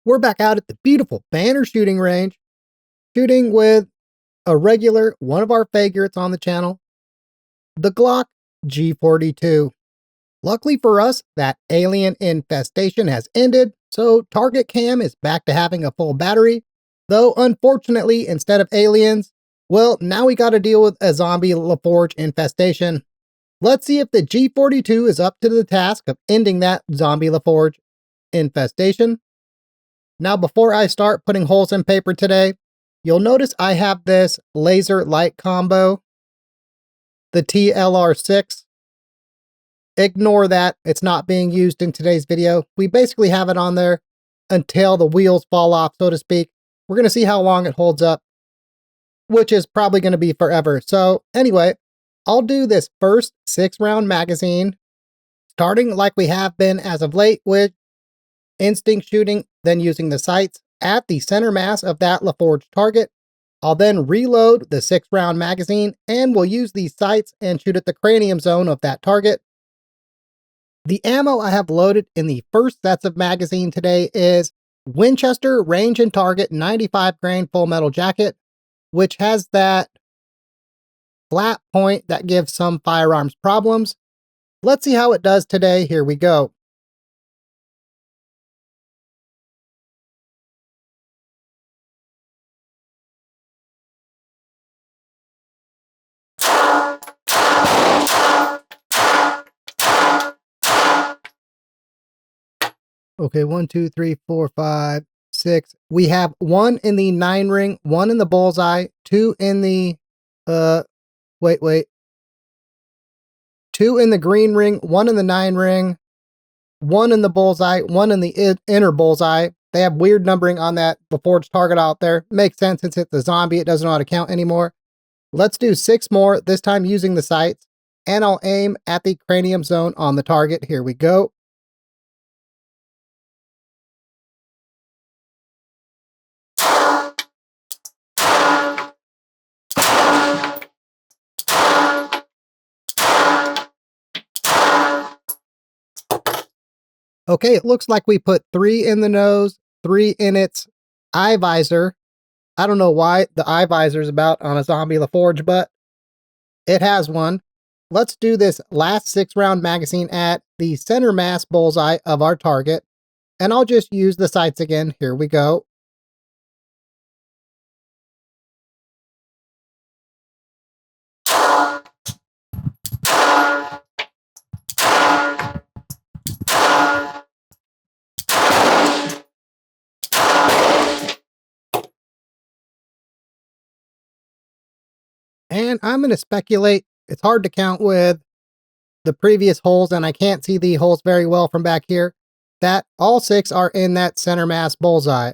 We're back out at the beautiful Banner shooting range, shooting with a regular, one of our favorites on the channel, the Glock G42. Luckily for us, that alien infestation has ended, so target cam is back to having a full battery, though unfortunately, instead of aliens, well, now we gotta deal with a zombie LaForge infestation. Let's see if the G42 is up to the task of ending that zombie LaForge infestation. Now, before I start putting holes in paper today, you'll notice I have this laser light combo, the TLR6. Ignore that, it's not being used in today's video. We basically have it on there until the wheels fall off, so to speak. We're going to see how long it holds up, which is probably going to be forever. So anyway, I'll do this first 6-round magazine, starting like we have been as of late with instinct shooting, then using the sights at the center mass of that LaForge target. I'll then reload the 6-round magazine and we'll use these sights and shoot at the cranium zone of that target. The ammo I have loaded in the first sets of magazine today is Winchester Range and Target 95 grain full metal jacket, which has that flat point that gives some firearms problems. Let's see how it does today. Here we go. Okay, 1, 2, 3, 4, 5, 6. We have 1 in the 9 ring, 1 in the bullseye, 2 in the, wait. 2 in the green ring, 1 in the 9 ring, 1 in the bullseye, 1 in the inner bullseye. They have weird numbering on that LaForge target out there. Makes sense since it's a zombie, it doesn't know how to count anymore. Let's do 6 more, this time using the sights, and I'll aim at the cranium zone on the target. Here we go. Okay, it looks like we put 3 in the nose, 3 in its eye visor. I don't know why the eye visor is about on a zombie LaForge, but it has one. Let's do this last 6-round magazine at the center mass bullseye of our target, and I'll just use the sights again. Here we go. And I'm going to speculate, it's hard to count with the previous holes, and I can't see the holes very well from back here, that all 6 are in that center mass bullseye.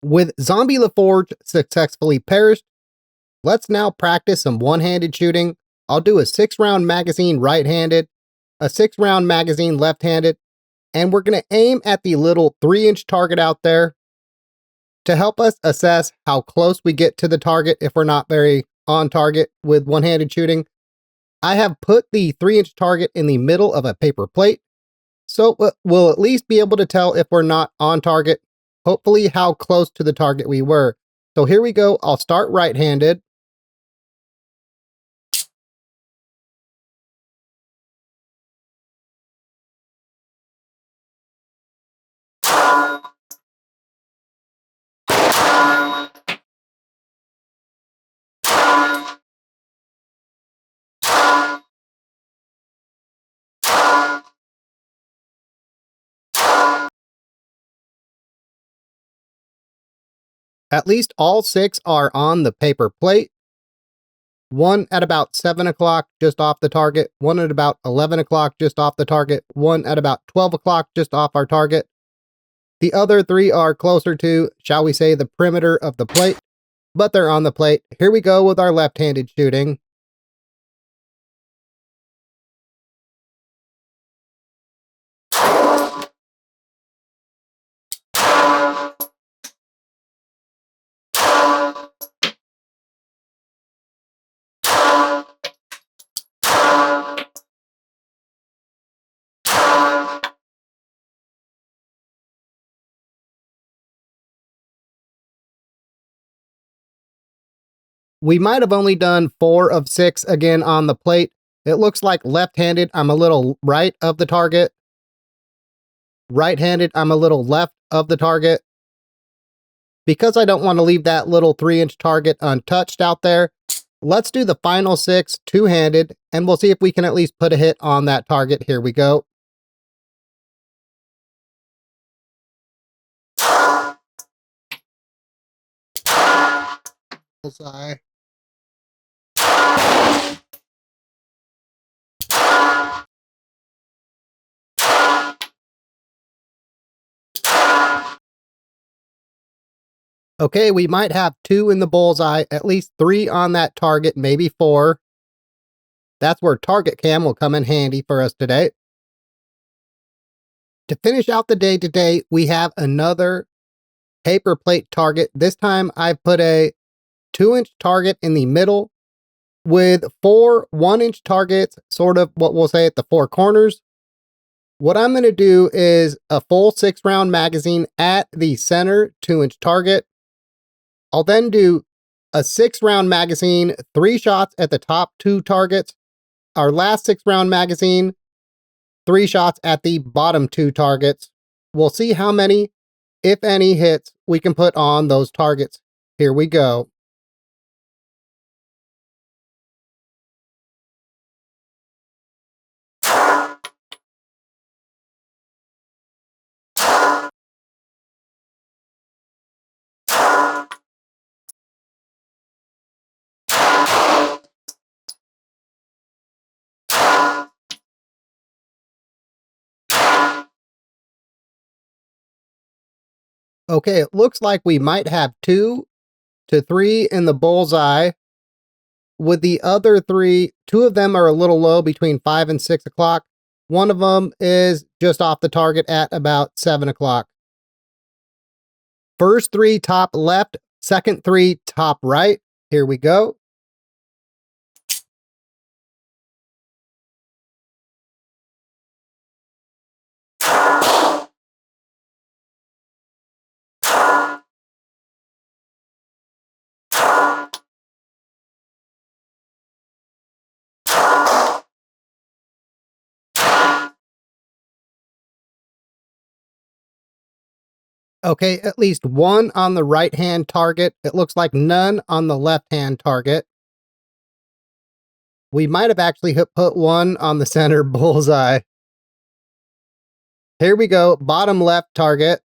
With zombie LaForge successfully perished, let's now practice some one-handed shooting. I'll do a 6-round magazine right-handed, a 6-round magazine left-handed, and we're going to aim at the little 3-inch target out there to help us assess how close we get to the target if we're not very on target with one-handed shooting. I have put the 3-inch target in the middle of a paper plate, so we'll at least be able to tell if we're not on target, hopefully how close to the target we were. So here we go. I'll start right-handed. At least all 6 are on the paper plate. 1 at about 7 o'clock just off the target, 1 at about 11 o'clock just off the target, 1 at about 12 o'clock just off our target. The other 3 are closer to, shall we say, the perimeter of the plate, but they're on the plate. Here we go with our left-handed shooting. We might have only done 4 of 6 again on the plate. It looks like left-handed, I'm a little right of the target. Right-handed, I'm a little left of the target. Because I don't want to leave that little 3-inch target untouched out there, let's do the final 6 two-handed, and we'll see if we can at least put a hit on that target. Here we go. Bullseye. Okay, we might have 2 in the bullseye, at least 3 on that target, maybe 4. That's where target cam will come in handy for us today. To finish out the day today, we have another paper plate target. This time I put a 2-inch target in the middle with 4 1-inch targets, sort of what we'll say at the 4 corners. What I'm going to do is a full 6-round magazine at the center 2-inch target. I'll then do a 6-round magazine, 3 shots at the top 2 targets. Our last 6-round magazine, 3 shots at the bottom 2 targets. We'll see how many, if any, hits we can put on those targets. Here we go. Okay, it looks like we might have 2 to 3 in the bullseye. With the other 3, 2 of them are a little low, between 5 and 6 o'clock. One of them is just off the target at about 7 o'clock. First 3 top left, second 3 top right. Here we go. Okay, at least 1 on the right-hand target. It looks like none on the left-hand target. We might have actually put 1 on the center bullseye. Here we go, bottom left target.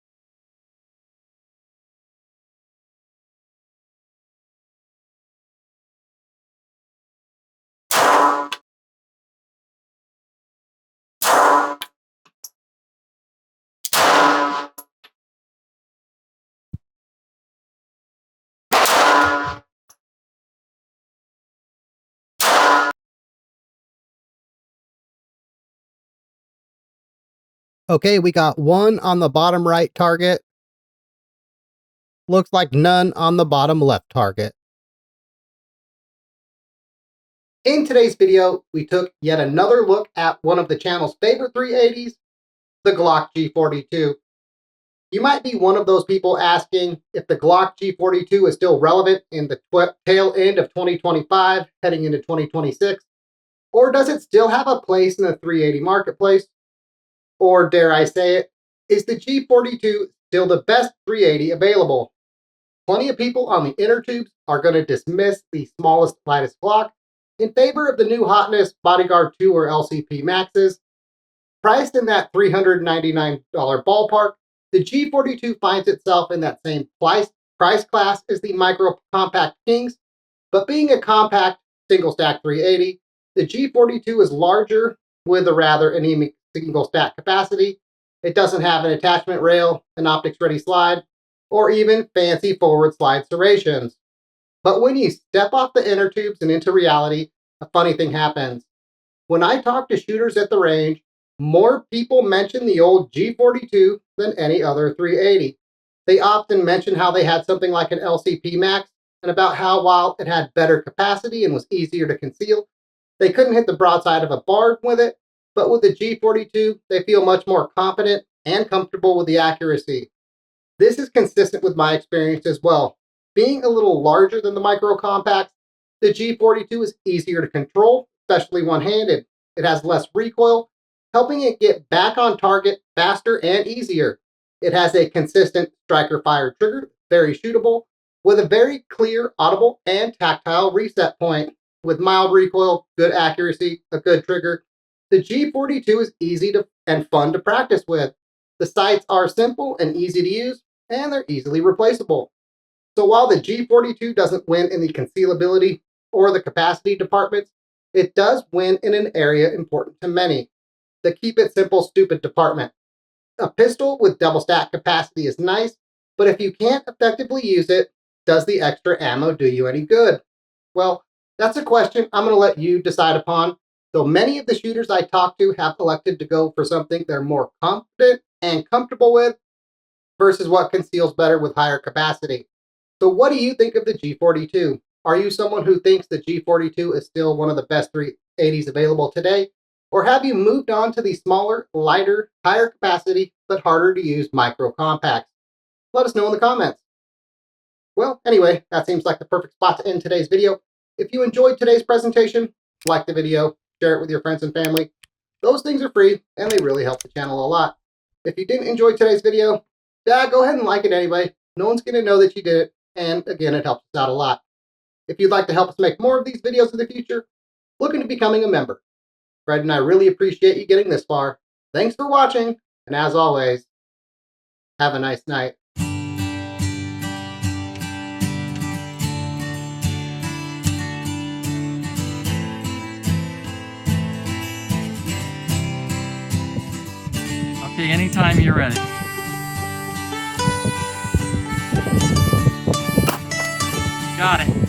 Okay, we got 1 on the bottom right target. Looks like none on the bottom left target. In today's video, we took yet another look at one of the channel's favorite 380s, the Glock G42. You might be one of those people asking if the Glock G42 is still relevant in the tail end of 2025, heading into 2026, or does it still have a place in the 380 marketplace? Or dare I say it, is the G42 still the best 380 available? Plenty of people on the inner tubes are going to dismiss the smallest, lightest Glock in favor of the new hotness Bodyguard 2 or LCP Maxes. Priced in that $399 ballpark, the G42 finds itself in that same price class as the Micro Compact Kings, but being a compact single stack 380, the G42 is larger with a rather anemic single stack capacity. It doesn't have an attachment rail, an optics ready slide, or even fancy forward slide serrations. But when you step off the inner tubes and into reality, a funny thing happens. When I talk to shooters at the range, more people mention the old G42 than any other 380. They often mention how they had something like an LCP Max and about how while it had better capacity and was easier to conceal, they couldn't hit the broadside of a barb with it, but with the G42, they feel much more confident and comfortable with the accuracy. This is consistent with my experience as well. Being a little larger than the micro compacts, The G42 is easier to control, especially one-handed. It has less recoil, helping it get back on target faster and easier. It has a consistent striker fire trigger, very shootable, with a very clear, audible, and tactile reset point. With mild recoil, good accuracy, a good trigger, the G42 is easy to and fun to practice with. The sights are simple and easy to use, and they're easily replaceable. So while the G42 doesn't win in the concealability or the capacity departments, it does win in an area important to many, the keep it simple, stupid department. A pistol with double stack capacity is nice, but if you can't effectively use it, does the extra ammo do you any good? Well, that's a question I'm going to let you decide upon. Though many of the shooters I talk to have elected to go for something they're more confident and comfortable with versus what conceals better with higher capacity. So, what do you think of the G42? Are you someone who thinks the G42 is still one of the best 380s available today? Or have you moved on to the smaller, lighter, higher capacity, but harder to use micro compacts? Let us know in the comments. Well, anyway, that seems like the perfect spot to end today's video. If you enjoyed today's presentation, like the video, share it with your friends and family. Those things are free, and they really help the channel a lot. If you didn't enjoy today's video, go ahead and like it anyway. No one's going to know that you did it, and again, it helps us out a lot. If you'd like to help us make more of these videos in the future, look into becoming a member. Fred and I really appreciate you getting this far. Thanks for watching, and as always, have a nice night. Okay, anytime you're ready. Got it.